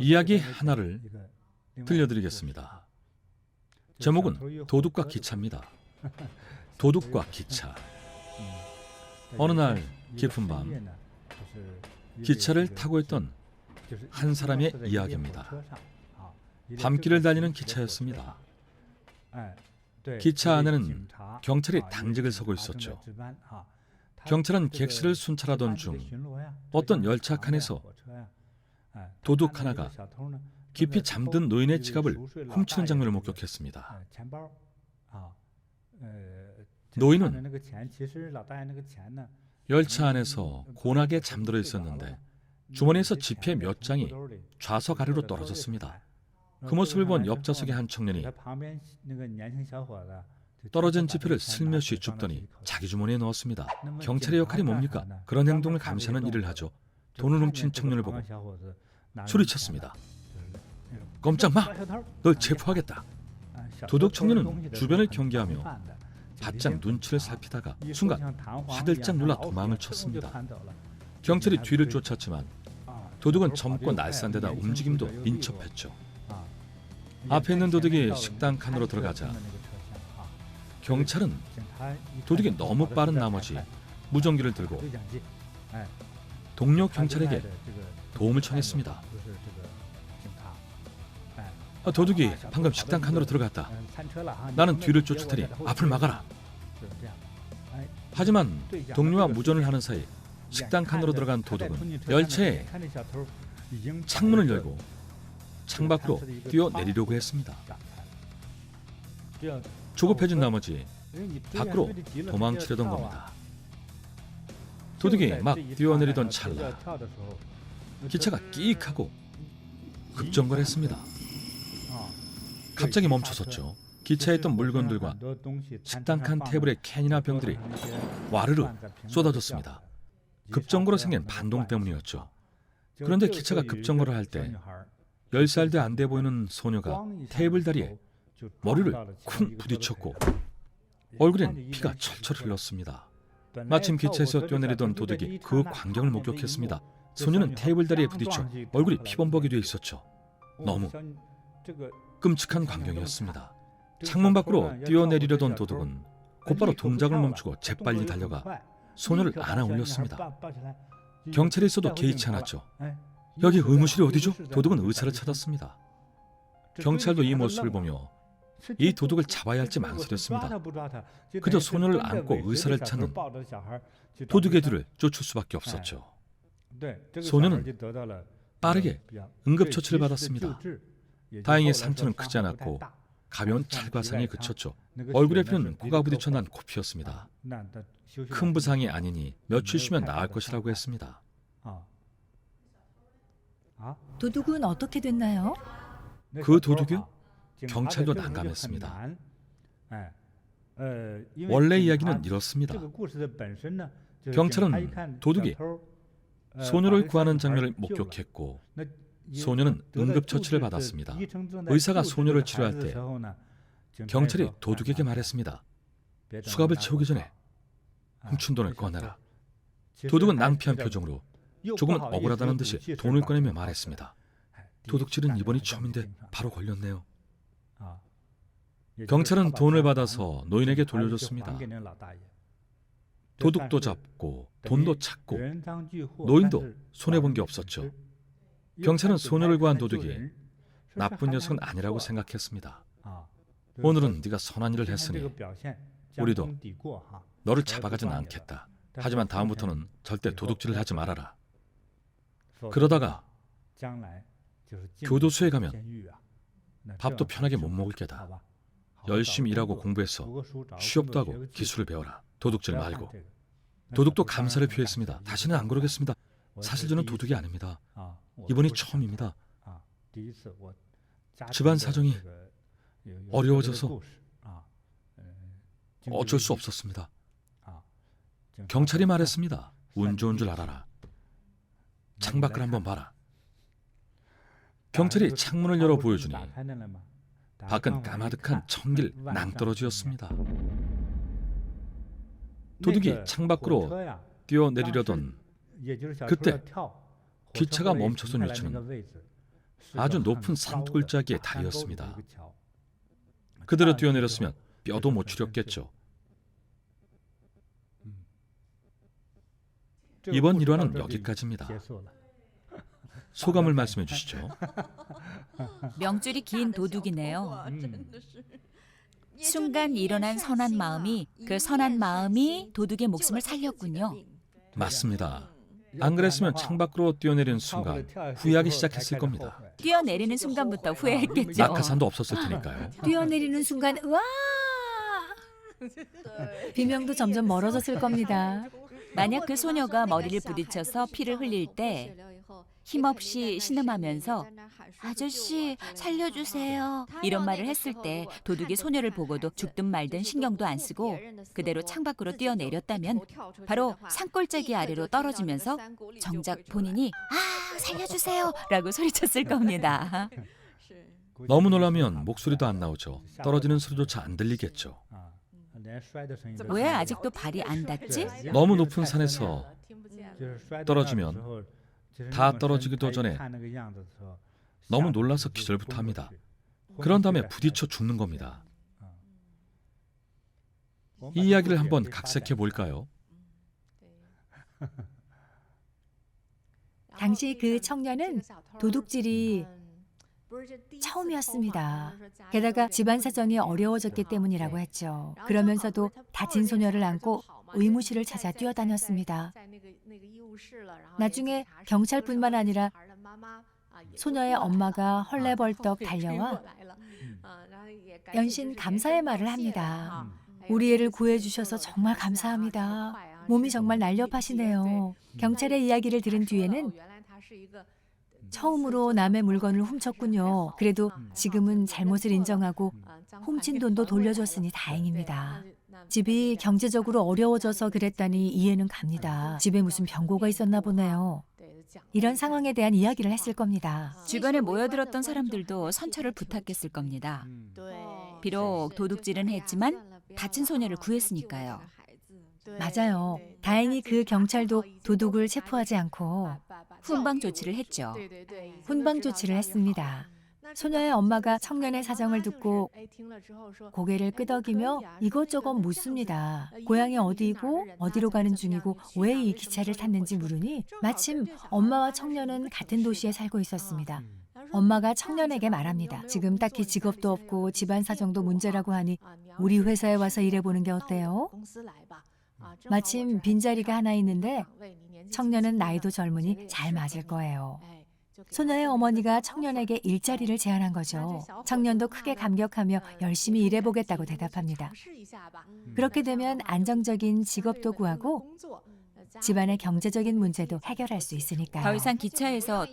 이야기 하나를 들려드리겠습니다. 제목은 도둑과 기차입니다. 도둑과 기차. 어느 날 깊은 밤 기차를 타고 있던 한 사람의 이야기입니다. 밤길을 달리는 기차였습니다. 기차 안에는 경찰이 당직을 서고 있었죠. 경찰은 객실을 순찰하던 중 어떤 열차 칸에서 도둑 하나가 깊이 잠든 노인의 지갑을 훔치는 장면을 목격했습니다. 노인은 열차 안에서 곤하게 잠들어 있었는데 주머니에서 지폐 몇 장이 좌석 아래로 떨어졌습니다. 그 모습을 본 옆좌석의 한 청년이 떨어진 지폐를 슬며시 줍더니 자기 주머니에 넣었습니다. 경찰의 역할이 뭡니까? 그런 행동을 감시하는 일을 하죠. 돈을 훔친 청년을 보고 소리쳤습니다. 꼼짝 마! 널 체포하겠다. 도둑 청년은 주변을 경계하며 바짝 눈치를 살피다가 순간 화들짝 놀라 도망을 쳤습니다. 경찰이 뒤를 쫓았지만 도둑은 젊고 날쌘데다 움직임도 민첩했죠. 앞에 있는 도둑이 식당 칸으로 들어가자 경찰은 도둑이 너무 빠른 나머지 무전기를 들고 동료 경찰에게 도움을 청했습니다. 도둑이 방금 식당 칸으로 들어갔다. 나는 뒤를 쫓을 테니 앞을 막아라. 하지만 동료와 무전을 하는 사이 식당 칸으로 들어간 도둑은 열차에 창문을 열고 창밖으로 뛰어내리려고 했습니다. 조급해진 나머지 밖으로 도망치려던 겁니다. 도둑이 막 뛰어내리던 찰나 기차가 끼익 하고 급정거했습니다. 갑자기 멈춰섰죠. 기차에 있던 물건들과 식당 칸 테이블의 캔이나 병들이 와르르 쏟아졌습니다. 급정거로 생긴 반동 때문이었죠. 그런데 기차가 급정거를 할 때 10살도 안 돼 보이는 소녀가 테이블 다리에 머리를 쿵 부딪혔고 얼굴엔 피가 철철 흘렀습니다. 마침 기차에서 뛰어내리던 도둑이 그 광경을 목격했습니다. 소녀는 테이블 다리에 부딪혀 얼굴이 피범벅이 되어 있었죠. 너무 끔찍한 광경이었습니다. 창문 밖으로 뛰어내리려던 도둑은 곧바로 동작을 멈추고 재빨리 달려가 소녀를 안아 올렸습니다. 경찰이 있어도 개의치 않았죠. 여기 의무실이 어디죠? 도둑은 의사를 찾았습니다. 경찰도 이 모습을 보며 이 도둑을 잡아야 할지 망설였습니다. 그저 소녀를 안고 의사를 찾는 도둑의 뒤를 쫓을 수밖에 없었죠. 소녀는 빠르게 응급처치를 받았습니다. 다행히 상처는 크지 않았고 가벼운 찰과상에 그쳤죠. 얼굴에 피는 코가 부딪혀 난 코피였습니다. 큰 부상이 아니니 며칠 쉬면 나을 것이라고 했습니다. 도둑은 어떻게 됐나요? 그 도둑이요? 경찰도 난감했습니다. 원래 이야기는 이렇습니다. 경찰은 도둑이 소녀를 구하는 장면을 목격했고 소녀는 응급처치를 받았습니다. 의사가 소녀를 치료할 때 경찰이 도둑에게 말했습니다. 수갑을 채우기 전에 훔친 돈을 꺼내라. 도둑은 낭피한 표정으로 조금은 억울하다는 듯이 돈을 꺼내며 말했습니다. 도둑질은 이번이 처음인데 바로 걸렸네요. 경찰은 돈을 받아서 노인에게 돌려줬습니다. 도둑도 잡고 돈도 찾고 노인도 손해본 게 없었죠. 경찰은 소녀를 구한 도둑이 나쁜 녀석은 아니라고 생각했습니다. 오늘은 네가 선한 일을 했으니 우리도 너를 잡아가진 않겠다. 하지만 다음부터는 절대 도둑질을 하지 말아라. 그러다가 교도소에 가면 밥도 편하게 못 먹을 게다. 열심히 일하고 공부해서 취업도 하고 기술을 배워라. 도둑질 말고. 도둑도 감사를 표했습니다. 다시는 안 그러겠습니다. 사실 저는 도둑이 아닙니다. 이번이 처음입니다. 집안 사정이 어려워져서 어쩔 수 없었습니다. 경찰이 말했습니다. 운 좋은 줄 알아라. 창밖을 한번 봐라. 경찰이 창문을 열어 보여주니 밖은 까마득한 청길 낭떠러지였습니다. 도둑이 창밖으로 뛰어내리려던 그때 기차가 멈춰선 위치는 아주 높은 산골짜기의 다리였습니다. 그대로 뛰어내렸으면 뼈도 못 추렸겠죠. 이번 일화는 여기까지입니다. 소감을 말씀해 주시죠. 명줄이 긴 도둑이네요. 순간 일어난 선한 마음이 그 선한 마음이 도둑의 목숨을 살렸군요. 맞습니다. 안 그랬으면 창밖으로 뛰어내리는 순간 후회하기 시작했을 겁니다. 뛰어내리는 순간부터 후회했겠죠. 낙하산도 없었을 테니까요. 뛰어내리는 순간 으아! 비명도 점점 멀어졌을 겁니다. 만약 그 소녀가 머리를 부딪혀서 피를 흘릴 때 힘없이 신음하면서 아저씨 살려주세요 이런 말을 했을 때 도둑이 소녀를 보고도 죽든 말든 신경도 안 쓰고 그대로 창밖으로 뛰어내렸다면 바로 산골짜기 아래로 떨어지면서 정작 본인이 아 살려주세요 라고 소리쳤을 겁니다. 너무 놀라면 목소리도 안 나오죠. 떨어지는 소리조차 안 들리겠죠. 왜 아직도 발이 안 닿지? 너무 높은 산에서 떨어지면 다 떨어지기도 전에 너무 놀라서 기절부터 합니다. 그런 다음에 부딪혀 죽는 겁니다. 이 이야기를 한번 각색해 볼까요? 당시 그 청년은 도둑질이 처음이었습니다. 게다가 집안 사정이 어려워졌기 때문이라고 했죠. 그러면서도 다친 소녀를 안고 의무실을 찾아 뛰어다녔습니다. 나중에 경찰뿐만 아니라 소녀의 엄마가 헐레벌떡 달려와 연신 감사의 말을 합니다. 우리 애를 구해주셔서 정말 감사합니다. 몸이 정말 날렵하시네요. 경찰의 이야기를 들은 뒤에는 처음으로 남의 물건을 훔쳤군요. 그래도 지금은 잘못을 인정하고 훔친 돈도 돌려줬으니 다행입니다. 집이 경제적으로 어려워져서 그랬다니 이해는 갑니다. 집에 무슨 병고가 있었나 보네요. 이런 상황에 대한 이야기를 했을 겁니다. 주변에 모여들었던 사람들도 선처를 부탁했을 겁니다. 비록 도둑질은 했지만 다친 소녀를 구했으니까요. 맞아요. 다행히 그 경찰도 도둑을 체포하지 않고 훈방 조치를 했죠. 훈방 조치를 했습니다. 소녀의 엄마가 청년의 사정을 듣고 고개를 끄덕이며 이것저것 묻습니다. 고향이 어디이고 어디로 가는 중이고 왜 이 기차를 탔는지 물으니 마침 엄마와 청년은 같은 도시에 살고 있었습니다. 엄마가 청년에게 말합니다. 지금 딱히 직업도 없고 집안 사정도 문제라고 하니 우리 회사에 와서 일해보는 게 어때요? 마침 빈자리가 하나 있는데 청년은 나이도 젊으니 잘 맞을 거예요. 소녀의 어머니가 청년에게 일자리를 제안한 거죠. 청년도 크게 감격하며 열심히 일해보겠다고 대답합니다. 그렇게 되면 안정적인 직업도 구하고 집안의 경제적인 문제도 해결할 수 있으니까요. 더 이상 기차에서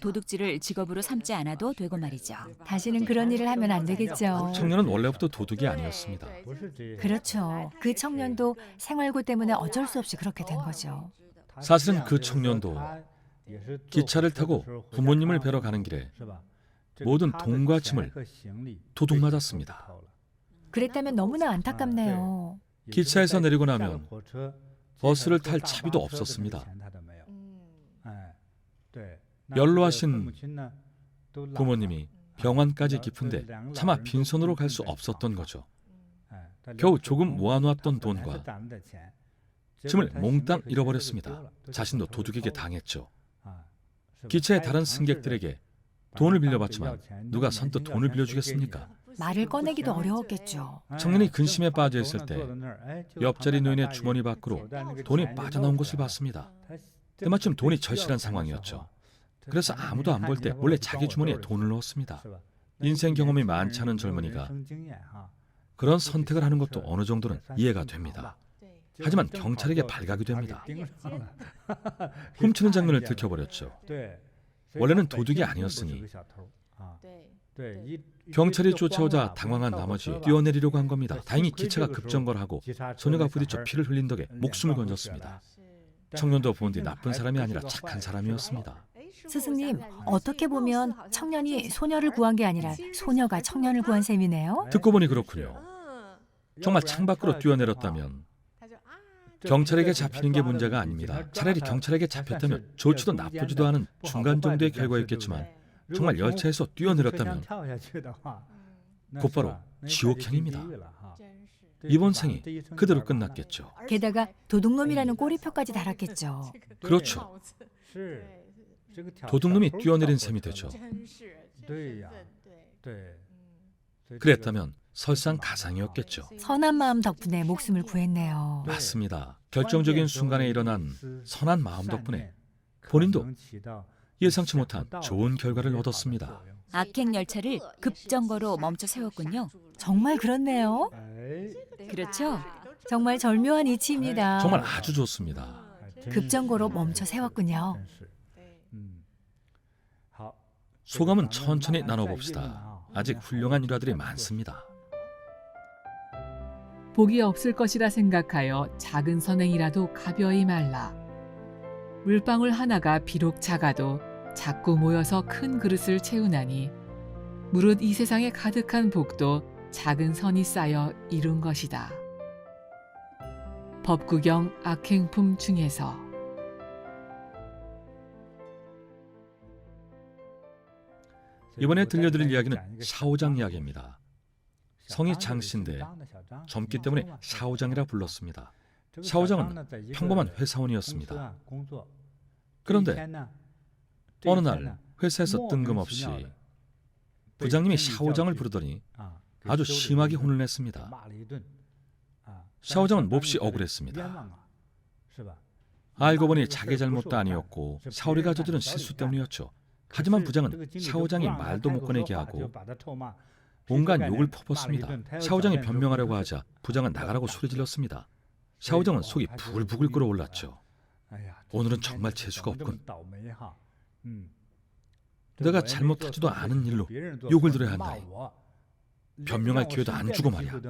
도둑질을 직업으로 삼지 않아도 되고 말이죠. 다시는 그런 일을 하면 안 되겠죠. 청년은 원래부터 도둑이 아니었습니다. 그렇죠. 그 청년도 생활고 때문에 어쩔 수 없이 그렇게 된 거죠. 사실은 그 청년도 기차를 타고 부모님을 뵈러 가는 길에 모든 돈과 짐을 도둑 맞았습니다. 그랬다면 너무나 안타깝네요. 기차에서 내리고 나면 버스를 탈 차비도 없었습니다. 연로하신 부모님이 병원까지 깊은데 차마 빈손으로 갈 수 없었던 거죠. 겨우 조금 모아놓았던 돈과 짐을 몽땅 잃어버렸습니다. 자신도 도둑에게 당했죠. 기차의 다른 승객들에게 돈을 빌려봤지만 누가 선뜻 돈을 빌려주겠습니까? 말을 꺼내기도 어려웠겠죠. 청년이 근심에 빠져 있을 때 옆자리 노인의 주머니 밖으로 돈이 빠져나온 것을 봤습니다. 때마침 돈이 절실한 상황이었죠. 그래서 아무도 안 볼 때 몰래 자기 주머니에 돈을 넣었습니다. 인생 경험이 많지 않은 젊은이가 그런 선택을 하는 것도 어느 정도는 이해가 됩니다. 하지만 경찰에게 발각이 됩니다. 훔치는 장면을 들켜버렸죠. 원래는 도둑이 아니었으니 경찰이 쫓아오자 당황한 나머지 뛰어내리려고 한 겁니다. 다행히 기차가 급정거를 하고 소녀가 부딪혀 피를 흘린 덕에 목숨을 건졌습니다. 청년도 본 뒤 나쁜 사람이 아니라 착한 사람이었습니다. 스승님, 어떻게 보면 청년이 소녀를 구한 게 아니라 소녀가 청년을 구한 셈이네요. 듣고 보니 그렇군요. 정말 창밖으로 뛰어내렸다면 경찰에게 잡히는 게 문제가 아닙니다. 차라리 경찰에게 잡혔다면 좋지도 나쁘지도 않은 중간 정도의 결과였겠지만 정말 열차에서 뛰어내렸다면 곧바로 지옥행입니다. 이번 생이 그대로 끝났겠죠. 게다가 도둑놈이라는 꼬리표까지 달았겠죠. 그렇죠. 도둑놈이 뛰어내린 셈이 되죠. 그랬다면 설상 가상이었겠죠. 선한 마음 덕분에 목숨을 구했네요. 맞습니다. 결정적인 순간에 일어난 선한 마음 덕분에 본인도 예상치 못한 좋은 결과를 얻었습니다. 악행 열차를 급정거로 멈춰 세웠군요. 정말 그렇네요. 그렇죠? 정말 절묘한 이치입니다. 정말 아주 좋습니다. 급정거로 멈춰 세웠군요. 소감은 천천히 나눠봅시다. 아직 훌륭한 일화들이 많습니다. 복이 없을 것이라 생각하여 작은 선행이라도 가벼이 말라. 물방울 하나가 비록 작아도 자꾸 모여서 큰 그릇을 채우나니 무릇 이 세상에 가득한 복도 작은 선이 쌓여 이룬 것이다. 법구경 악행품 중에서. 이번에 들려드릴 이야기는 샤오장 이야기입니다. 성이 장씨인데 젊기 때문에 샤오장이라 불렀습니다. 샤오장은 평범한 회사원이었습니다. 그런데 어느 날 회사에서 뜬금없이 부장님이 샤오장을 부르더니 아주 심하게 혼을 냈습니다. 샤오장은 몹시 억울했습니다. 알고 보니 자기 잘못도 아니었고 샤오리가 저지른 실수 때문이었죠. 하지만 부장은 샤오장이 말도 못 꺼내게 하고 온갖 욕을 퍼붓습니다. 샤오장이 변명하려고 하자 부장은 나가라고 소리질렀습니다. 샤오장은 속이 부글부글 끓어올랐죠. 오늘은 정말 재수가 없군. 내가 잘못하지도 않은 일로 욕을 들어야 한다니. 변명할 기회도 안 주고 말이야.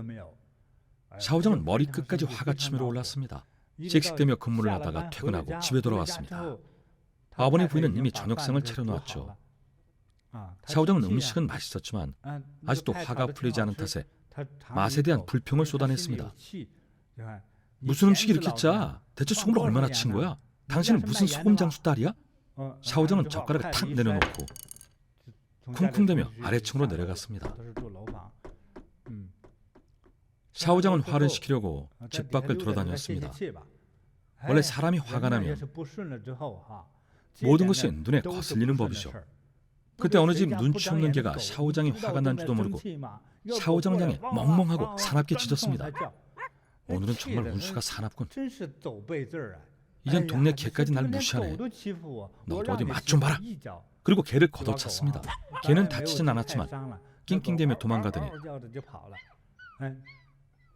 샤오장은 머리끝까지 화가 치밀어 올랐습니다. 씩씩대며 근무를 하다가 퇴근하고 집에 돌아왔습니다. 아버님 부인은 이미 저녁상을 차려놓았죠. 샤오장은 음식은 맛있었지만 아직도 화가 풀리지 않은 탓에 맛에 대한 불평을 쏟아냈습니다. 무슨 음식이 이렇게 짜? 대체 소금을 얼마나 친 거야? 당신은 무슨 소금 장수 딸이야? 샤오장은 젓가락을 탁 내려놓고 쿵쿵대며 아래층으로 내려갔습니다. 샤오장은 화를 식히려고 집 밖을 돌아다녔습니다. 원래 사람이 화가 나면 모든 것이 눈에 거슬리는 법이죠. 그때 어느 집 눈치 없는 개가 샤오장이 화가 난 줄도 모르고 샤오장 향해 멍멍하고 사납게 짖었습니다. 오늘은 정말 운수가 사납군. 이젠 동네 개까지 날 무시하네. 너도 어디 맛 좀 봐라. 그리고 개를 걷어찼습니다. 개는 다치진 않았지만 낑낑대며 도망가더니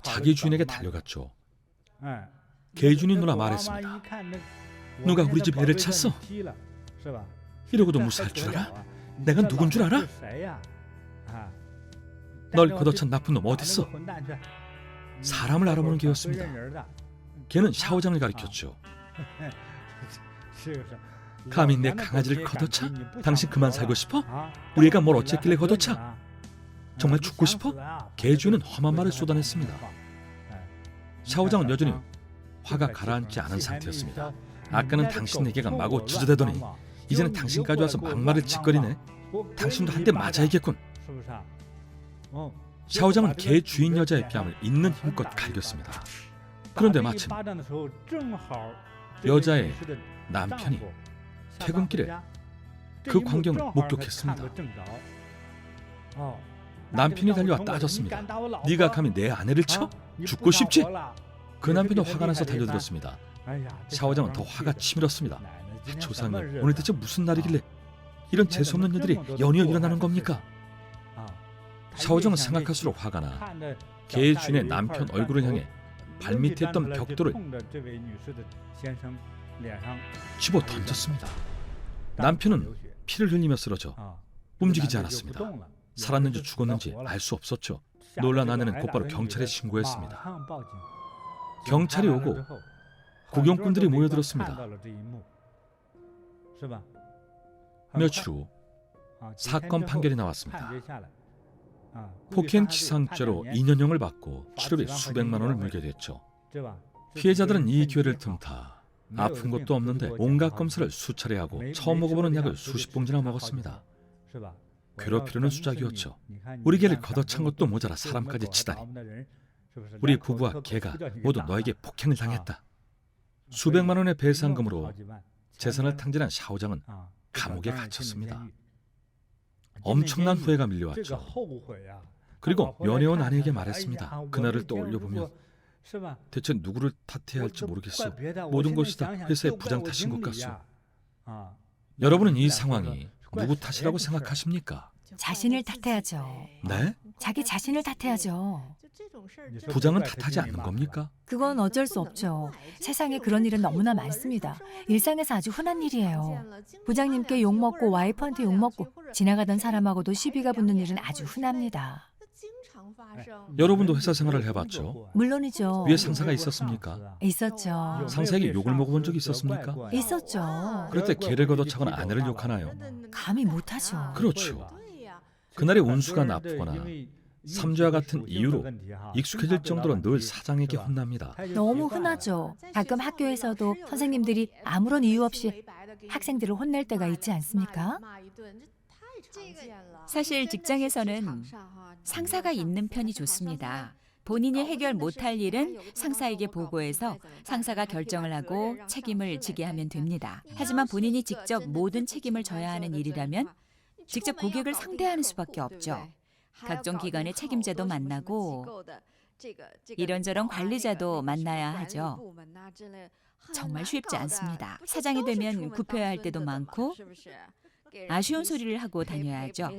자기 주인에게 달려갔죠. 개 주인이 누나 말했습니다. 누가 우리 집 애를 찼어? 이러고도 무사할 줄 알아? 내가 누군 줄 알아? 널 걷어찬 나쁜 놈 어딨어? 사람을 알아보는 개였습니다. 개는 샤오장을 가리켰죠. 감히 내 강아지를 걷어차? 당신 그만 살고 싶어? 우리 애가 뭘 어쨌길래 걷어차? 정말 죽고 싶어? 개 주인은 험한 말을 쏟아냈습니다. 샤오장은 여전히 화가 가라앉지 않은 상태였습니다. 아까는 당신에게가 마구 주저대더니 이제는 당신까지 와서 막말을 짓거리네. 당신도 한 대 맞아야겠군. 샤오장은 개 주인 여자의 뺨을 있는 힘껏 갈겼습니다. 그런데 마침 여자의 남편이 퇴근길에 그 광경을 목격했습니다. 남편이 달려와 따졌습니다. 네가 감히 내 아내를 쳐? 죽고 싶지? 그 남편도 화가 나서 달려들었습니다. 샤오장은 더 화가 치밀었습니다. 조상님, 오늘 대체 무슨 날이길래 이런 재수없는 일들이 연이어 일어나는 겁니까? 샤오장은 생각할수록 화가 나 개 주인의 남편 얼굴을 향해 발밑에 있던 벽돌을 집어 던졌습니다. 남편은 피를 흘리며 쓰러져 움직이지 않았습니다. 살았는지 죽었는지 알 수 없었죠. 놀란 아내는 곧바로 경찰에 신고했습니다. 경찰이 오고 구경꾼들이 모여들었습니다. 며칠 후 사건 판결이 나왔습니다. 폭행치상죄로 2년형을 받고 치료비 수백만 원을 물게 됐죠. 피해자들은 이 기회를 틈타 아픈 것도 없는데 온갖 검사를 수차례 하고 처음 먹어보는 약을 수십 봉지나 먹었습니다. 괴롭히려는 수작이었죠. 우리 개를 걷어찬 것도 모자라 사람까지 치다니. 우리 부부와 개가 모두 너에게 폭행을 당했다. 수백만 원의 배상금으로 재산을 탕진한 샤오장은 감옥에 갇혔습니다. 엄청난 후회가 밀려왔죠. 그리고 연애원 아내에게 말했습니다. 그날을 떠올려보면 대체 누구를 탓해야 할지 모르겠소. 모든 것이 다 회사의 부장 탓인 것 같소. 여러분은 이 상황이 누구 탓이라고 생각하십니까? 자신을 탓해야죠. 네? 자기 자신을 탓해야죠. 부장은 탓하지 않는 겁니까? 그건 어쩔 수 없죠. 세상에 그런 일은 너무나 많습니다. 일상에서 아주 흔한 일이에요. 부장님께 욕먹고 와이프한테 욕먹고 지나가던 사람하고도 시비가 붙는 일은 아주 흔합니다. 여러분도 회사 생활을 해봤죠? 물론이죠. 위에 상사가 있었습니까? 있었죠. 상사에게 욕을 먹어본 적이 있었습니까? 있었죠. 그럴 때 개를 걷어차거나 아내를 욕하나요? 감히 못하죠. 그렇죠. 그날의 운수가 나쁘거나 삼좌와 같은 이유로 익숙해질 정도로 늘 사장에게 혼납니다. 너무 흔하죠. 가끔 학교에서도 선생님들이 아무런 이유 없이 학생들을 혼낼 때가 있지 않습니까? 사실 직장에서는 상사가 있는 편이 좋습니다. 본인이 해결 못할 일은 상사에게 보고해서 상사가 결정을 하고 책임을 지게 하면 됩니다. 하지만 본인이 직접 모든 책임을 져야 하는 일이라면 직접 고객을 상대하는 수밖에 없죠. 각종 기관의 책임자도 만나고 이런저런 관리자도 만나야 하죠. 정말 쉽지 않습니다. 사장이 되면 굽혀야 할 때도 많고 아쉬운 소리를 하고 다녀야죠.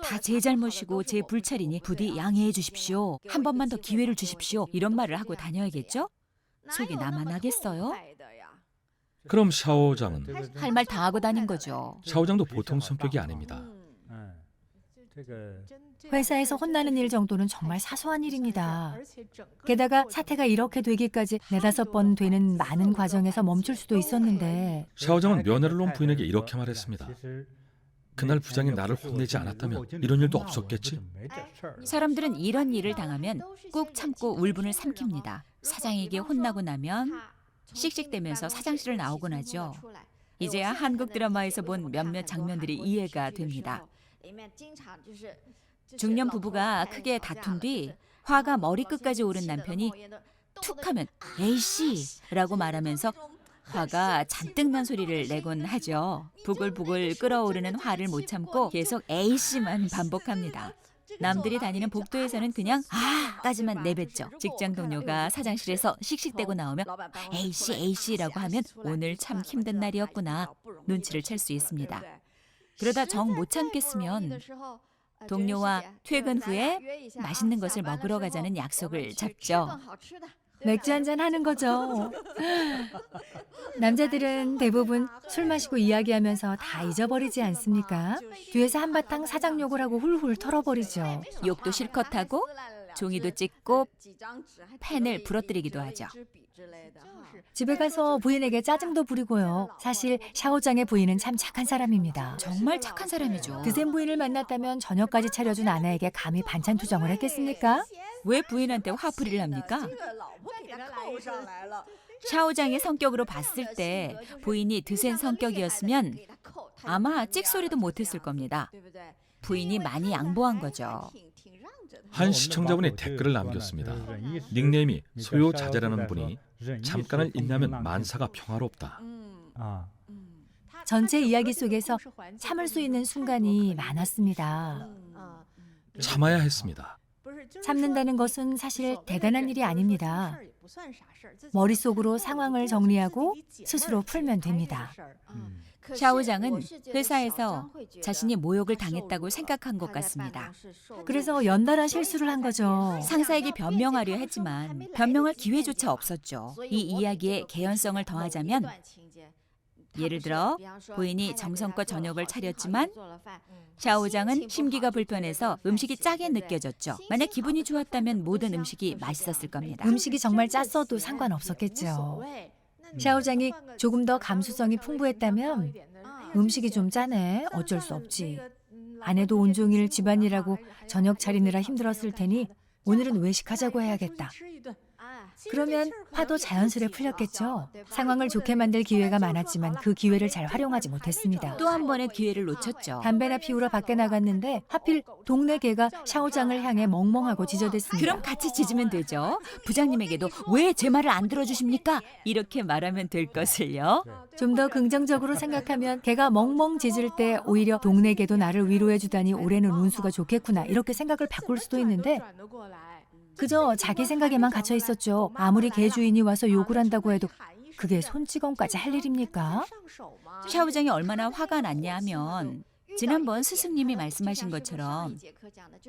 다 제 잘못이고 제 불찰이니 부디 양해해 주십시오. 한 번만 더 기회를 주십시오. 이런 말을 하고 다녀야겠죠? 속이 나만하겠어요? 그럼 샤오장은? 할 말 다 하고 다닌 거죠. 샤오장도 보통 성격이 아닙니다. 회사에서 혼나는 일 정도는 정말 사소한 일입니다. 게다가 사태가 이렇게 되기까지 4-5번 되는 많은 과정에서 멈출 수도 있었는데 샤오장은 면회를 놓은 부인에게 이렇게 말했습니다. 그날 부장이 나를 혼내지 않았다면 이런 일도 없었겠지? 사람들은 이런 일을 당하면 꾹 참고 울분을 삼킵니다. 사장에게 혼나고 나면 씩씩대면서 사장실을 나오곤 하죠. 이제야 한국 드라마에서 본 몇몇 장면들이 이해가 됩니다. 중년 부부가 크게 다툰 뒤 화가 머리끝까지 오른 남편이 툭하면 에이씨라고 말하면서 화가 잔뜩 난 소리를 내곤 하죠. 부글부글 끓어오르는 화를 못 참고 계속 에이씨만 반복합니다. 남들이 다니는 복도에서는 그냥 아까지만 내뱉죠. 직장 동료가 사장실에서 씩씩대고 나오면 에이씨라고 하면 오늘 참 힘든 날이었구나 눈치를 챌 수 있습니다. 그러다 정 못 참겠으면 동료와 퇴근 후에 맛있는 것을 먹으러 가자는 약속을 잡죠. 맥주 한잔 하는 거죠. 남자들은 대부분 술 마시고 이야기하면서 다 잊어버리지 않습니까? 뒤에서 한바탕 사장 욕을 하고 훌훌 털어버리죠. 욕도 실컷 하고 종이도 찍고 펜을 부러뜨리기도 하죠. 집에 가서 부인에게 짜증도 부리고요. 사실 샤오장의 부인은 참 착한 사람입니다. 정말 착한 사람이죠. 드센 부인을 만났다면 저녁까지 차려준 아내에게 감히 반찬 투정을 했겠습니까? 왜 부인한테 화풀이를 합니까? 샤오장의 성격으로 봤을 때 부인이 드센 성격이었으면 아마 찍소리도 못했을 겁니다. 부인이 많이 양보한 거죠. 한 시청자분이 댓글을 남겼습니다. 닉네임이 소요자재라는 분이 잠깐을 인내하면 만사가 평화롭다. 전체 이야기 속에서 참을 수 있는 순간이 많았습니다. 참아야 했습니다. 참는다는 것은 사실 대단한 일이 아닙니다. 머릿속으로 상황을 정리하고 스스로 풀면 됩니다. 샤오장은 회사에서 자신이 모욕을 당했다고 생각한 것 같습니다. 그래서 연달아 실수를 한 거죠. 상사에게 변명하려 했지만 변명할 기회조차 없었죠. 이 이야기에 개연성을 더하자면 예를 들어 부인이 정성껏 저녁을 차렸지만 샤오장은 심기가 불편해서 음식이 짜게 느껴졌죠. 만약 기분이 좋았다면 모든 음식이 맛있었을 겁니다. 음식이 정말 짰어도 상관없었겠죠. 샤오장이 조금 더 감수성이 풍부했다면 음식이 좀 짜네, 어쩔 수 없지. 아내도 온종일 집안일하고 저녁 차리느라 힘들었을 테니 오늘은 외식하자고 해야겠다. 그러면 화도 자연스레 풀렸겠죠. 상황을 좋게 만들 기회가 많았지만 그 기회를 잘 활용하지 못했습니다. 또 한 번의 기회를 놓쳤죠. 담배나 피우러 밖에 나갔는데 하필 동네 개가 샤오장을 향해 멍멍하고 지저댔습니다. 그럼 같이 짖으면 되죠. 부장님에게도 왜 제 말을 안 들어주십니까? 이렇게 말하면 될 것을요. 좀 더 긍정적으로 생각하면 개가 멍멍 짖을 때 오히려 동네 개도 나를 위로해 주다니 올해는 운수가 좋겠구나 이렇게 생각을 바꿀 수도 있는데 그저 자기 생각에만 갇혀 있었죠. 아무리 개 주인이 와서 욕을 한다고 해도 그게 손찌검까지 할 일입니까? 샤오장이 얼마나 화가 났냐 하면 지난번 스승님이 말씀하신 것처럼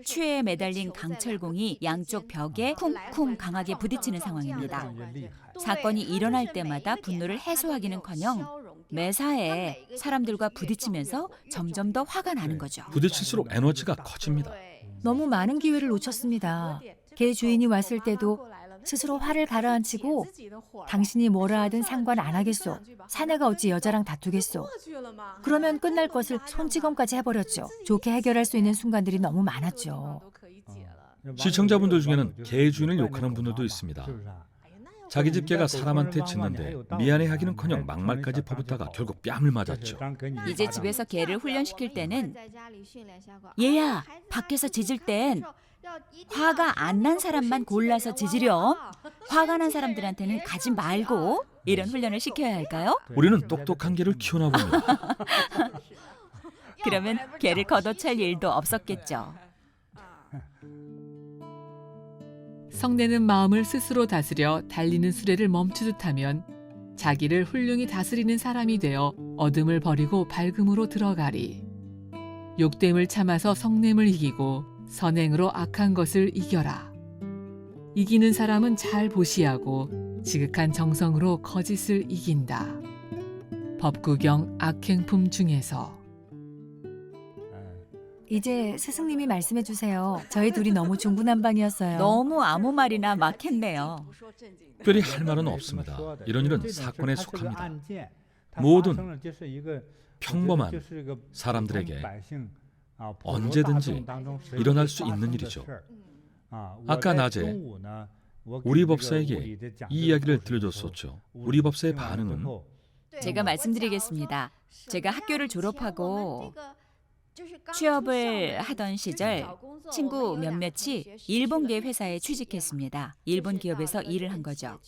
추에 매달린 강철공이 양쪽 벽에 쿵쿵 강하게 부딪히는 상황입니다. 사건이 일어날 때마다 분노를 해소하기는커녕 매사에 사람들과 부딪히면서 점점 더 화가 나는 거죠. 부딪힐수록 에너지가 커집니다. 너무 많은 기회를 놓쳤습니다. 개 주인이 왔을 때도 스스로 화를 가라앉히고 당신이 뭐라 하든 상관 안 하겠소. 사내가 어찌 여자랑 다투겠소. 그러면 끝날 것을 손찌검까지 해버렸죠. 좋게 해결할 수 있는 순간들이 너무 많았죠. 시청자분들 중에는 개 주인을 욕하는 분들도 있습니다. 자기 집 개가 사람한테 짖는데 미안해하기는커녕 막말까지 퍼붓다가 결국 뺨을 맞았죠. 이제 집에서 개를 훈련시킬 때는 얘야, 밖에서 짖을 땐 화가 안 난 사람만 골라서 짖으렴. 화가 난 사람들한테는 가지 말고 이런 훈련을 시켜야 할까요? 우리는 똑똑한 개를 키우나 봅니다. 그러면 개를 걷어찰 일도 없었겠죠. 성내는 마음을 스스로 다스려 달리는 수레를 멈추듯 하면 자기를 훌륭히 다스리는 사람이 되어 어둠을 버리고 밝음으로 들어가리. 욕됨을 참아서 성냄을 이기고 선행으로 악한 것을 이겨라. 이기는 사람은 잘 보시하고 지극한 정성으로 거짓을 이긴다. 법구경 악행품 중에서. 이제 스승님이 말씀해 주세요. 저희 둘이 너무 중구난방이었어요. 너무 아무 말이나 막 했네요. 특별히 할 말은 없습니다. 이런 일은 사건에 속합니다. 모든 평범한 사람들에게 언제든지 일어날 수 있는 일이죠. 아까 낮에 우리 법사에게 이 이야기를 들려줬었죠. 우리 법사의 반응은 제가 말씀드리겠습니다. 제가 학교를 졸업하고 취업을 하던 시절 친구 몇몇이 일본계 회사에 취직했습니다. 일본 기업에서 일을 한 거죠.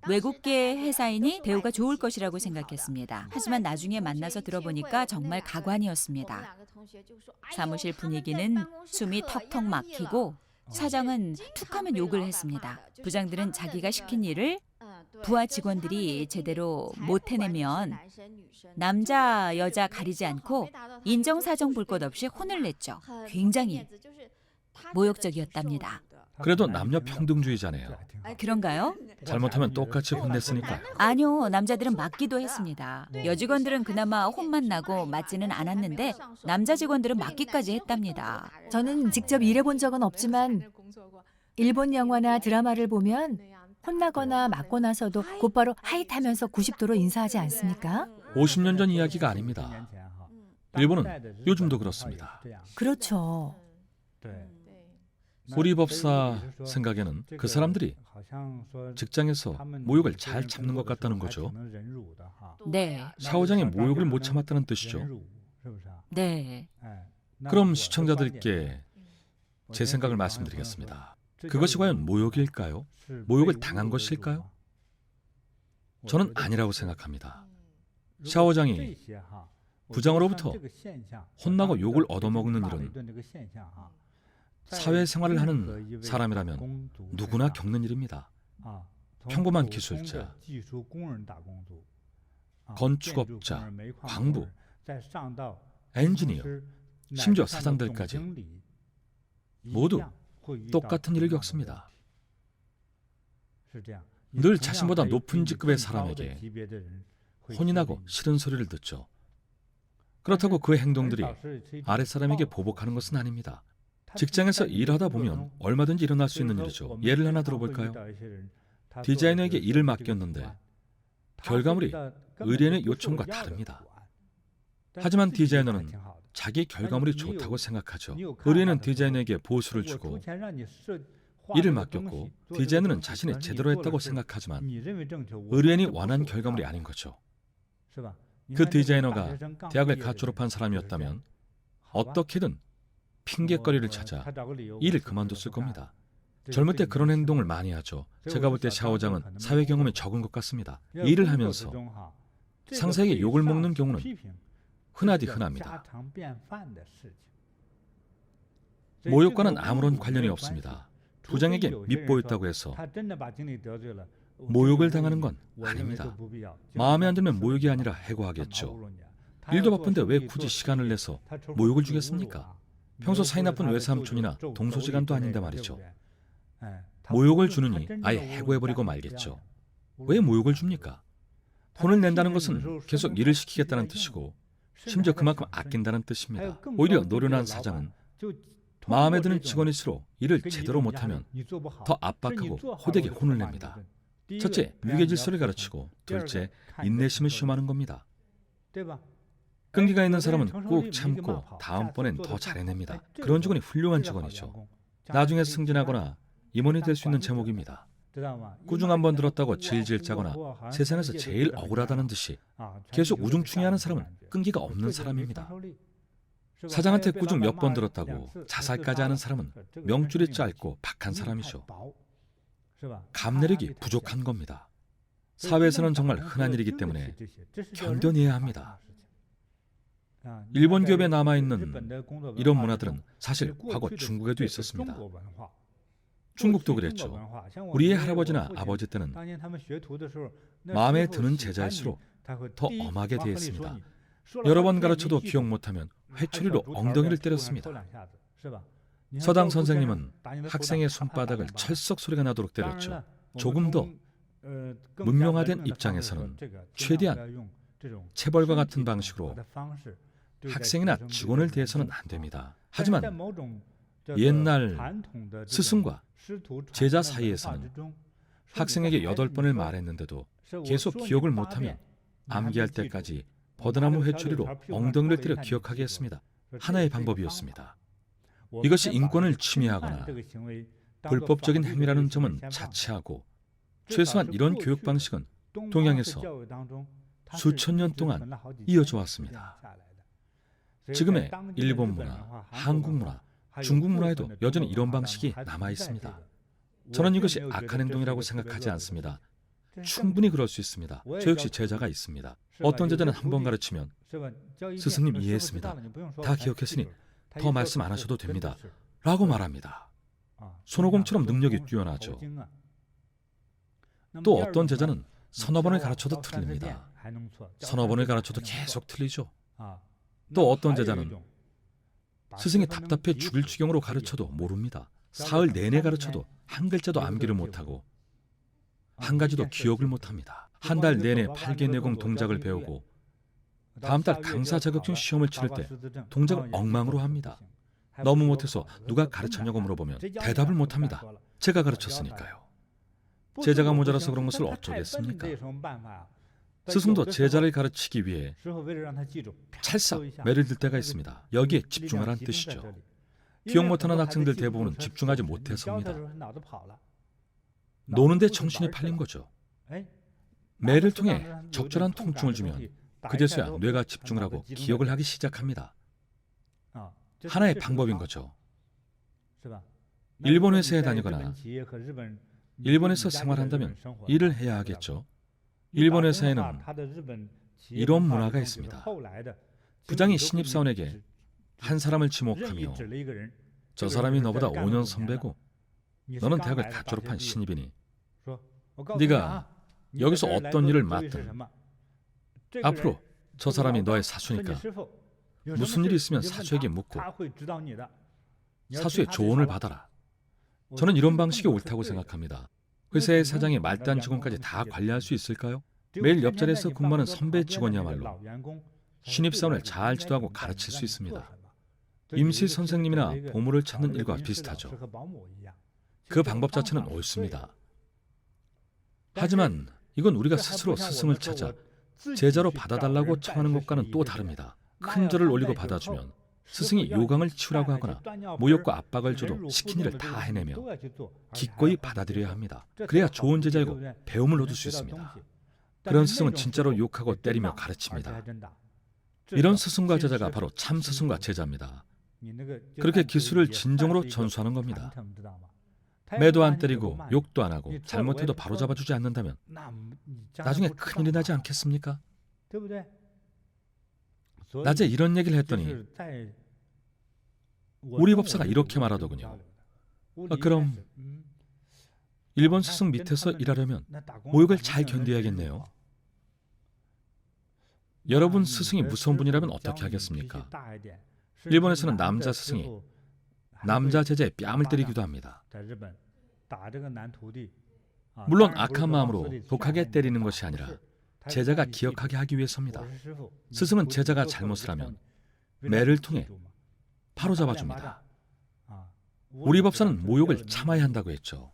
외국계 회사이니 대우가 좋을 것이라고 생각했습니다. 하지만 나중에 만나서 들어보니까 정말 가관이었습니다. 사무실 분위기는 숨이 턱턱 막히고 사장은 툭하면 욕을 했습니다. 부장들은 자기가 시킨 일을 부하 직원들이 제대로 못 해내면 남자, 여자 가리지 않고 인정사정 볼 것 없이 혼을 냈죠. 굉장히 모욕적이었답니다. 그래도 남녀 평등주의자네요. 그런가요? 잘못하면 똑같이 혼냈으니까요. 아니요, 남자들은 맞기도 했습니다. 여직원들은 그나마 혼만 나고 맞지는 않았는데 남자 직원들은 맞기까지 했답니다. 저는 직접 일해본 적은 없지만 일본 영화나 드라마를 보면 혼나거나 맞고 나서도 곧바로 하이타면서 90도로 인사하지 않습니까? 50년 전 이야기가 아닙니다. 일본은 요즘도 그렇습니다. 그렇죠. 우리 법사 생각에는 그 사람들이 직장에서 모욕을 잘 참는 것 같다는 거죠. 네, 샤오장이 모욕을 못 참았다는 뜻이죠. 네. 그럼 시청자들께 제 생각을 말씀드리겠습니다. 그것이 과연 모욕일까요? 모욕을 당한 것일까요? 저는 아니라고 생각합니다. 샤오장이 부장으로부터 혼나고 욕을 얻어먹는 일은 사회생활을 하는 사람이라면 누구나 겪는 일입니다. 평범한 기술자, 건축업자, 광부, 엔지니어, 심지어 사장들까지 모두 똑같은 일을 겪습니다. 늘 자신보다 높은 직급의 사람에게 혼이 나고 싫은 소리를 듣죠. 그렇다고 그 행동들이 아랫사람에게 보복하는 것은 아닙니다. 직장에서 일하다 보면 얼마든지 일어날 수 있는 일이죠. 예를 하나 들어볼까요? 디자이너에게 일을 맡겼는데 결과물이 의뢰인의 요청과 다릅니다. 하지만 디자이너는 자기 결과물이 좋다고 생각하죠. 의뢰인은 디자이너에게 보수를 주고 일을 맡겼고 디자이너는 자신이 제대로 했다고 생각하지만 의뢰인이 원한 결과물이 아닌 거죠. 그 디자이너가 대학을 갓 졸업한 사람이었다면 어떻게든 핑계거리를 찾아 일을 그만뒀을 겁니다. 젊을 때 그런 행동을 많이 하죠. 제가 볼 때 샤오장은 사회 경험이 적은 것 같습니다. 일을 하면서 상사에게 욕을 먹는 경우는 흔하디 흔합니다. 모욕과는 아무런 관련이 없습니다. 부장에게 밉보였다고 해서 모욕을 당하는 건 아닙니다. 마음에 안 들면 모욕이 아니라 해고하겠죠. 일도 바쁜데 왜 굳이 시간을 내서 모욕을 주겠습니까? 평소 사이 나쁜 외삼촌이나 동서지간도 아닌데 말이죠. 모욕을 주느니 아예 해고해버리고 말겠죠. 왜 모욕을 줍니까? 혼을 낸다는 것은 계속 일을 시키겠다는 뜻이고 심지어 그만큼 아낀다는 뜻입니다. 오히려 노련한 사장은 마음에 드는 직원일수록 일을 제대로 못하면 더 압박하고 호되게 혼을 냅니다. 첫째, 위계질서를 가르치고 둘째, 인내심을 시험하는 겁니다. 끈기가 있는 사람은 꾹 참고 다음번엔 더 잘해냅니다. 그런 직원이 훌륭한 직원이죠. 나중에 승진하거나 임원이 될 수 있는 제목입니다. 꾸중 한번 들었다고 질질 짜거나 세상에서 제일 억울하다는 듯이 계속 우중충해하는 사람은 끈기가 없는 사람입니다. 사장한테 꾸중 몇 번 들었다고 자살까지 하는 사람은 명줄이 짧고 박한 사람이죠. 감내력이 부족한 겁니다. 사회에서는 정말 흔한 일이기 때문에 견뎌내야 합니다. 일본 기업에 남아있는 이런 문화들은 사실 과거 중국에도 있었습니다. 중국도 그랬죠. 우리의 할아버지나 아버지 때는 마음에 드는 제자일수록 더 엄하게 대했습니다. 여러 번 가르쳐도 기억 못하면 회초리로 엉덩이를 때렸습니다. 서당 선생님은 학생의 손바닥을 철썩 소리가 나도록 때렸죠. 조금 더 문명화된 입장에서는 최대한 체벌과 같은 방식으로 학생이나 직원을 대해서는 안 됩니다. 하지만 옛날 스승과 제자 사이에서는 학생에게 8번을 말했는데도 계속 기억을 못하면 암기할 때까지 버드나무 회초리로 엉덩이를 때려 기억하게 했습니다. 하나의 방법이었습니다. 이것이 인권을 침해하거나 불법적인 행위라는 점은 자체하고 최소한 이런 교육 방식은 동양에서 수천 년 동안 이어져 왔습니다. 지금의 일본 문화, 한국 문화, 중국 문화에도 여전히 이런 방식이 남아 있습니다. 저는 이것이 악한 행동이라고 생각하지 않습니다. 충분히 그럴 수 있습니다. 저 역시 제자가 있습니다. 어떤 제자는 한 번 가르치면 스승님 이해했습니다. 다 기억했으니 더 말씀 안 하셔도 됩니다. 라고 말합니다. 손오공처럼 능력이 뛰어나죠. 또 어떤 제자는 서너 번을 가르쳐도 틀립니다. 서너 번을 가르쳐도 계속 틀리죠. 또 어떤 제자는 스승이 답답해 죽을 지경으로 가르쳐도 모릅니다. 사흘 내내 가르쳐도 한 글자도 암기를 못하고 한 가지도 기억을 못합니다. 한 달 내내 팔계내공 동작을 배우고 다음 달 강사 자격증 시험을 치를 때 동작을 엉망으로 합니다. 너무 못해서 누가 가르쳤냐고 물어보면 대답을 못합니다. 제가 가르쳤으니까요. 제자가 모자라서 그런 것을 어쩌겠습니까? 스승도 제자를 가르치기 위해 찰싹 매를 들 때가 있습니다. 여기에 집중하라는 뜻이죠. 기억 못하는 학생들 대부분은 집중하지 못해서입니다. 노는데 정신이 팔린 거죠. 매를 통해 적절한 통증을 주면 그제서야 뇌가 집중을 하고 기억을 하기 시작합니다. 하나의 방법인 거죠. 일본 회사에 다니거나 일본에서 생활한다면 일을 해야 하겠죠. 일본 회사에는 이런 문화가 있습니다. 부장이 신입사원에게 한 사람을 지목하며 저 사람이 너보다 5년 선배고 너는 대학을 갓 졸업한 신입이니 네가 여기서 어떤 일을 맡든 앞으로 저 사람이 너의 사수니까 무슨 일이 있으면 사수에게 묻고 사수의 조언을 받아라. 저는 이런 방식이 옳다고 생각합니다. 회사의 사장이 말단 직원까지 다 관리할 수 있을까요? 매일 옆자리에서 근무하는 선배 직원이야말로 신입사원을 잘 지도하고 가르칠 수 있습니다. 임시 선생님이나 보물을 찾는 일과 비슷하죠. 그 방법 자체는 옳습니다. 하지만 이건 우리가 스스로 스승을 찾아 제자로 받아달라고 청하는 것과는 또 다릅니다. 큰 절을 올리고 받아주면 스승이 요강을 치우라고 하거나 모욕과 압박을 줘도 시킨 일을 다 해내며 기꺼이 받아들여야 합니다. 그래야 좋은 제자이고 배움을 얻을 수 있습니다. 그런 스승은 진짜로 욕하고 때리며 가르칩니다. 이런 스승과 제자가 바로 참 스승과 제자입니다. 그렇게 기술을 진정으로 전수하는 겁니다. 매도 안 때리고 욕도 안 하고 잘못해도 바로잡아주지 않는다면 나중에 큰일이 나지 않겠습니까? 낮에 이런 얘기를 했더니 우리 법사가 이렇게 말하더군요. 그럼 일본 스승 밑에서 일하려면 모욕을 잘 견뎌야겠네요. 여러분 스승이 무서운 분이라면 어떻게 하겠습니까? 일본에서는 남자 스승이 남자 제자의 뺨을 때리기도 합니다. 물론 악한 마음으로 독하게 때리는 것이 아니라 제자가 기억하게 하기 위해서입니다. 스승은 제자가 잘못을 하면 매를 통해 바로 잡아줍니다. 우리 법사는 모욕을 참아야 한다고 했죠.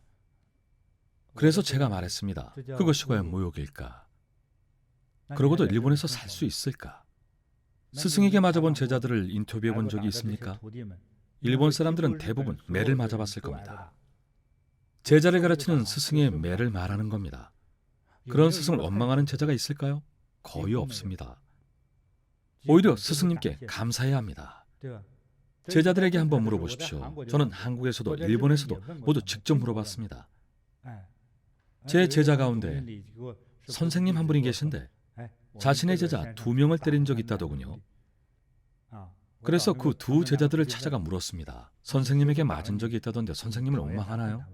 그래서 제가 말했습니다. 그것이 과연 모욕일까? 그러고도 일본에서 살 수 있을까? 스승에게 맞아본 제자들을 인터뷰해 본 적이 있습니까? 일본 사람들은 대부분 매를 맞아봤을 겁니다. 제자를 가르치는 스승의 매를 말하는 겁니다. 그런 스승을 원망하는 제자가 있을까요? 거의 없습니다. 오히려 스승님께 감사해야 합니다. 제자들에게 한번 물어보십시오. 저는 한국에서도 일본에서도 모두 직접 물어봤습니다. 제 제자 가운데 선생님 한 분이 계신데 자신의 제자 2명을 때린 적이 있다더군요. 그래서 그 2 제자들을 찾아가 물었습니다. 선생님에게 맞은 적이 있다던데 선생님을 원망하나요?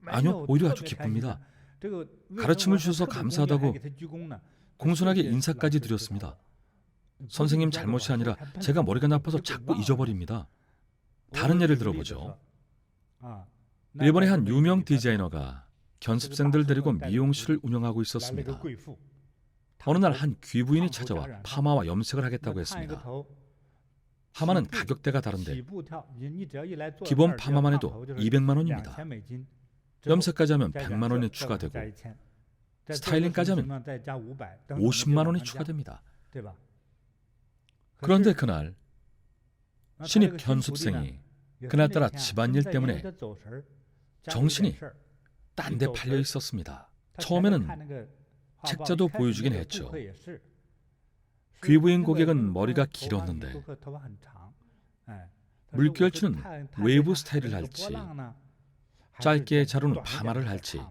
아니요, 오히려 아주 기쁩니다. 가르침을 주셔서 감사하다고 공손하게 인사까지 드렸습니다. 선생님 잘못이 아니라 제가 머리가 나빠서 자꾸 잊어버립니다. 다른 예를 들어보죠. 일본의 한 유명 디자이너가 견습생들을 데리고 미용실을 운영하고 있었습니다. 어느 날 한 귀부인이 찾아와 파마와 염색을 하겠다고 했습니다. 파마는 가격대가 다른데 기본 파마만 해도 200만 원입니다. 염색까지 하면 100만 원이 추가되고 스타일링까지 하면 50만 원이 추가됩니다. 그런데 그날 신입 견습생이 그날따라 집안일 때문에 정신이 딴 데 팔려 있었습니다. 처음에는 책자도 보여주긴 했죠. 귀부인 고객은 머리가 길었는데 물결치는 웨이브 스타일을 할지 짧게 자르는 파마를 할지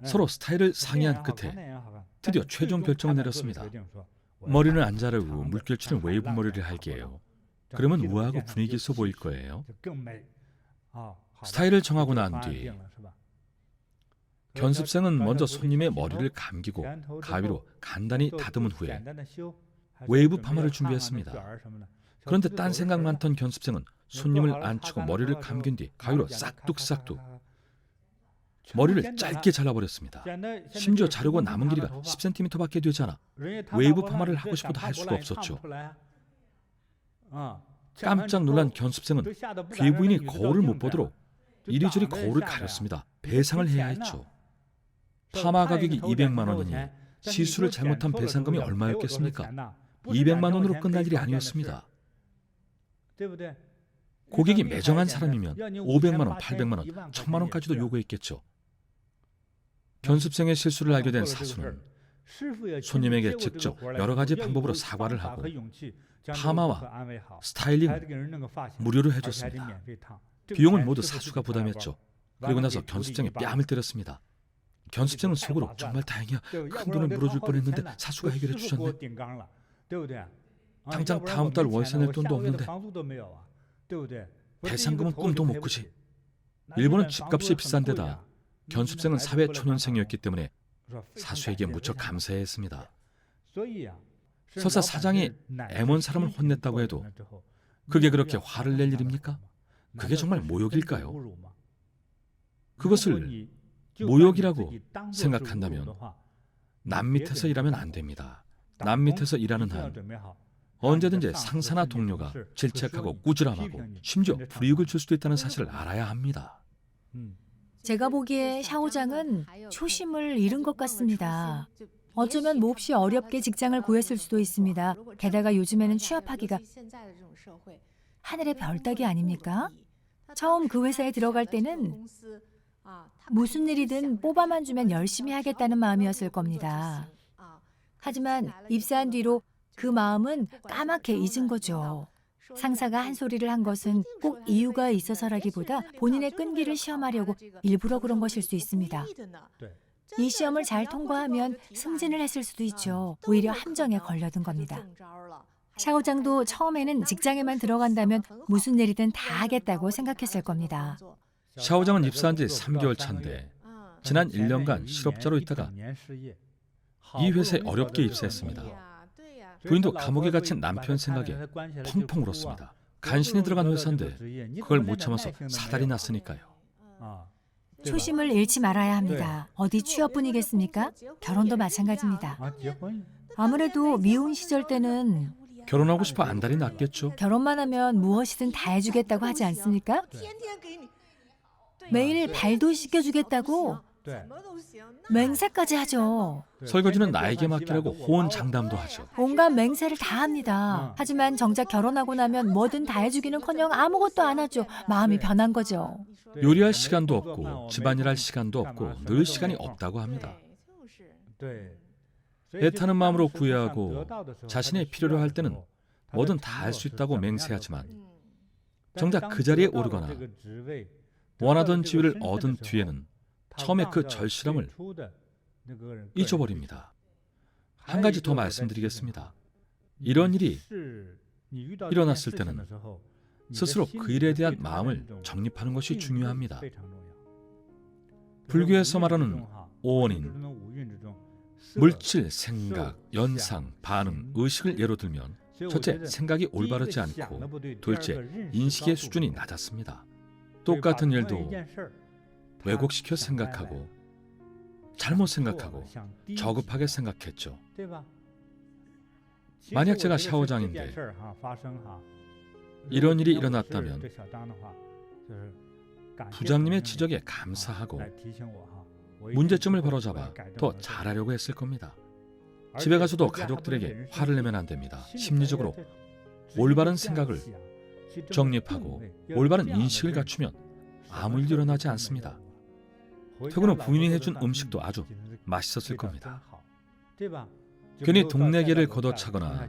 서로 스타일을 상의한 끝에 드디어 최종 결정을 내렸습니다. 머리는 안 자르고 물결치는 웨이브 머리를 할게요. 그러면 우아하고 분위기 있어 보일 거예요. 스타일을 정하고 난 뒤 견습생은 먼저 손님의 머리를 감기고 가위로 간단히 다듬은 후에 웨이브 파마를 준비했습니다. 그런데 딴 생각 많던 견습생은 손님을 앉히고 머리를 감긴 뒤 가위로 싹둑싹둑 머리를 짧게 잘라버렸습니다. 심지어 자르고 남은 길이가 10cm밖에 되지 않아 웨이브 파마를 하고 싶어도 할 수가 없었죠. 깜짝 놀란 견습생은 귀부인이 거울을 못 보도록 이리저리 거울을 가렸습니다. 배상을 해야 했죠. 파마 가격이 200만 원이니 시술을 잘못한 배상금이 얼마였겠습니까? 200만 원으로 끝날 일이 아니었습니다. 고객이 매정한 사람이면 500만 원, 800만 원, 1000만 원까지도 요구했겠죠. 견습생의 실수를 알게 된 사수는 손님에게 직접 여러 가지 방법으로 사과를 하고 파마와 스타일링을 무료로 해줬습니다. 비용은 모두 사수가 부담했죠. 그리고 나서 견습생의 뺨을 때렸습니다. 견습생은 속으로 정말 다행이야. 큰 돈을 물어줄 뻔했는데 사수가 해결해 주셨네. 당장 다음 달 월세 낼 돈도 없는데 배상금은 꿈도 못 꾸지. 일본은 집값이 비싼 데다 견습생은 사회 초년생이었기 때문에 사수에게 무척 감사했습니다. 설사 사장이 M1 사람을 혼냈다고 해도 그게 그렇게 화를 낼 일입니까? 그게 정말 모욕일까요? 그것을 모욕이라고 생각한다면 남 밑에서 일하면 안 됩니다. 남 밑에서 일하는 한 언제든지 상사나 동료가 질책하고 꾸지람하고 심지어 불이익을 줄 수도 있다는 사실을 알아야 합니다. 제가 보기에 샤오장은 초심을 잃은 것 같습니다. 어쩌면 몹시 어렵게 직장을 구했을 수도 있습니다. 게다가 요즘에는 취업하기가 하늘의 별 따기 아닙니까? 처음 그 회사에 들어갈 때는 무슨 일이든 뽑아만 주면 열심히 하겠다는 마음이었을 겁니다. 하지만 입사한 뒤로 그 마음은 까맣게 잊은 거죠. 상사가 한 소리를 한 것은 꼭 이유가 있어서라기보다 본인의 끈기를 시험하려고 일부러 그런 것일 수 있습니다. 이 시험을 잘 통과하면 승진을 했을 수도 있죠. 오히려 함정에 걸려든 겁니다. 샤오장도 처음에는 직장에만 들어간다면 무슨 일이든 다 하겠다고 생각했을 겁니다. 샤오장은 입사한 지 3개월 차인데 지난 1년간 실업자로 있다가 이 회사에 어렵게 입사했습니다. 부인도 감옥에 갇힌 남편 생각에 펑펑 울었습니다. 간신히 들어간 회사인데 그걸 못 참아서 사달이 났으니까요. 초심을 잃지 말아야 합니다. 어디 취업뿐이겠습니까? 결혼도 마찬가지입니다. 아무래도 미혼 시절 때는 결혼하고 싶어 안달이 났겠죠. 결혼만 하면 무엇이든 다 해주겠다고 하지 않습니까? 매일 발도 씻겨주겠다고 맹세까지 하죠. 설거지는 나에게 맡기라고 호언장담도 하죠. 온갖 맹세를 다 합니다. 하지만 정작 결혼하고 나면 뭐든 다 해주기는커녕 아무것도 안 하죠. 마음이 변한 거죠. 요리할 시간도 없고 집안일 할 시간도 없고 늘 시간이 없다고 합니다. 애타는 마음으로 구애하고 자신의 필요로 할 때는 뭐든 다 할 수 있다고 맹세하지만 정작 그 자리에 오르거나 원하던 지위를 얻은 뒤에는 처음에 그 절실함을 잊어버립니다. 한 가지 더 말씀드리겠습니다. 이런 일이 일어났을 때는 스스로 그 일에 대한 마음을 정립하는 것이 중요합니다. 불교에서 말하는 오원인, 물질, 생각, 연상, 반응, 의식을 예로 들면 첫째, 생각이 올바르지 않고 둘째, 인식의 수준이 낮았습니다. 똑같은 일도 왜곡시켜 생각하고 잘못 생각하고 저급하게 생각했죠. 만약 제가 샤오장인데 이런 일이 일어났다면 부장님의 지적에 감사하고 문제점을 바로잡아 더 잘하려고 했을 겁니다. 집에 가서도 가족들에게 화를 내면 안 됩니다. 심리적으로 올바른 생각을 정립하고 올바른 인식을 갖추면 아무 일도 일어나지 않습니다. 퇴근 후 부인이 해준 음식도 아주 맛있었을 겁니다. 괜히 동네개를 걷어차거나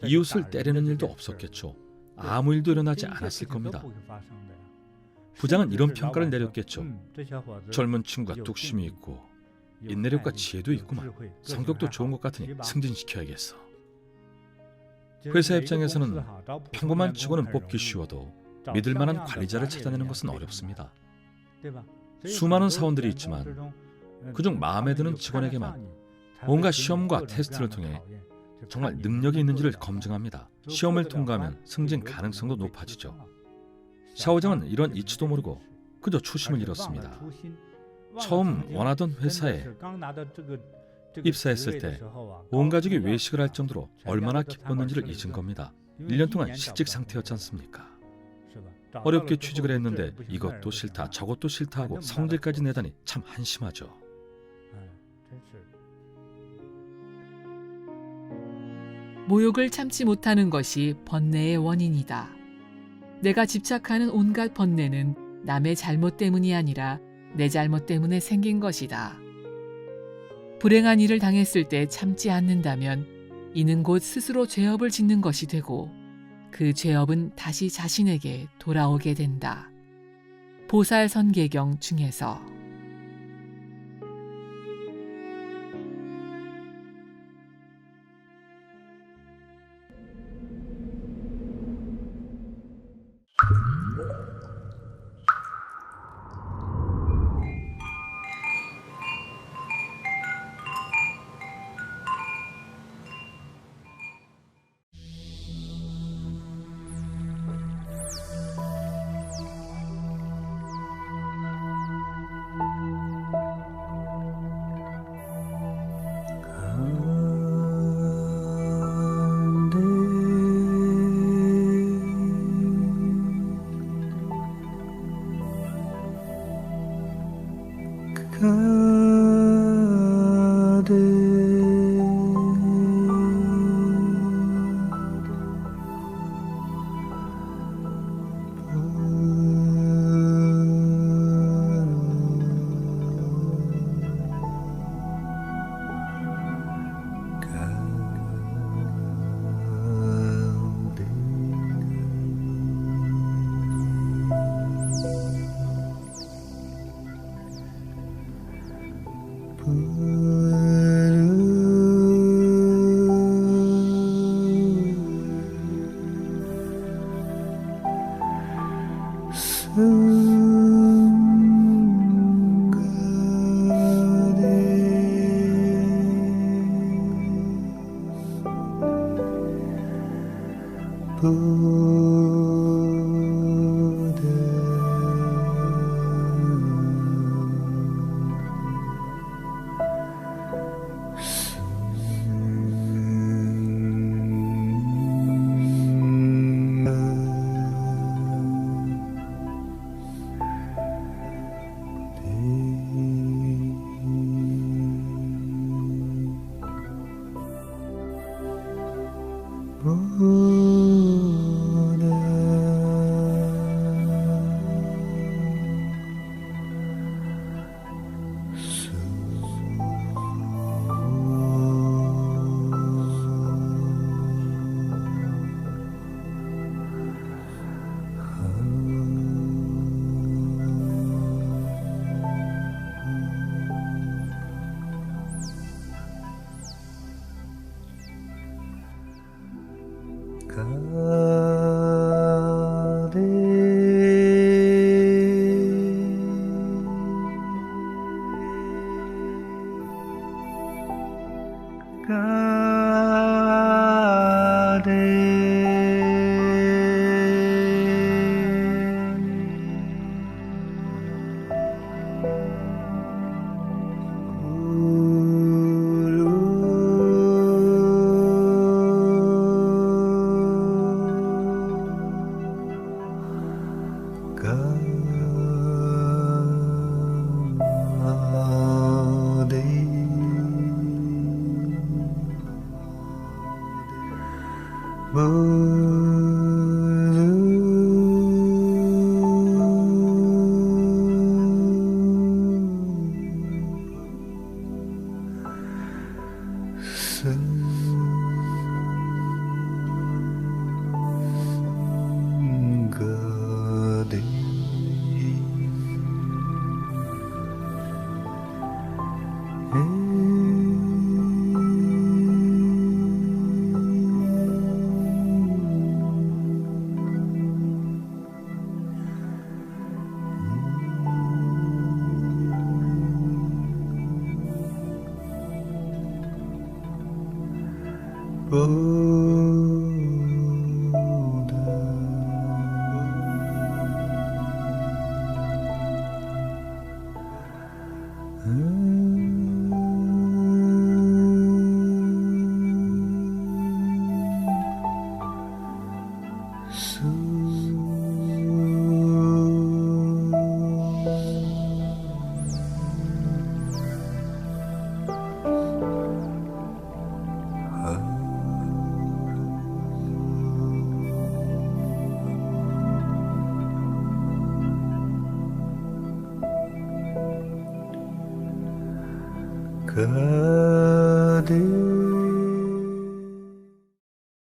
이웃을 때리는 일도 없었겠죠. 아무 일도 일어나지 않았을 겁니다. 부장은 이런 평가를 내렸겠죠. 젊은 친구가 뚝심이 있고 인내력과 지혜도 있구만. 성격도 좋은 것 같으니 승진시켜야겠어. 회사 입장에서는 평범한 직원은 뽑기 쉬워도 믿을 만한 관리자를 찾아내는 것은 어렵습니다. 수많은 사원들이 있지만 그중 마음에 드는 직원에게만 뭔가 시험과 테스트를 통해 정말 능력이 있는지를 검증합니다. 시험을 통과하면 승진 가능성도 높아지죠. 샤오장은 이런 이치도 모르고 그저 초심을 잃었습니다. 처음 원하던 회사에 입사했을 때 온 가족이 외식을 할 정도로 얼마나 기뻤는지를 잊은 겁니다. 1년 동안 실직 상태였지 않습니까? 어렵게 취직을 했는데 이것도 싫다 저것도 싫다 하고 성질까지 내다니 참 한심하죠. 모욕을 참지 못하는 것이 번뇌의 원인이다. 내가 집착하는 온갖 번뇌는 남의 잘못 때문이 아니라 내 잘못 때문에 생긴 것이다. 불행한 일을 당했을 때 참지 않는다면 이는 곧 스스로 죄업을 짓는 것이 되고 그 죄업은 다시 자신에게 돌아오게 된다. 보살선계경 중에서 가득 그대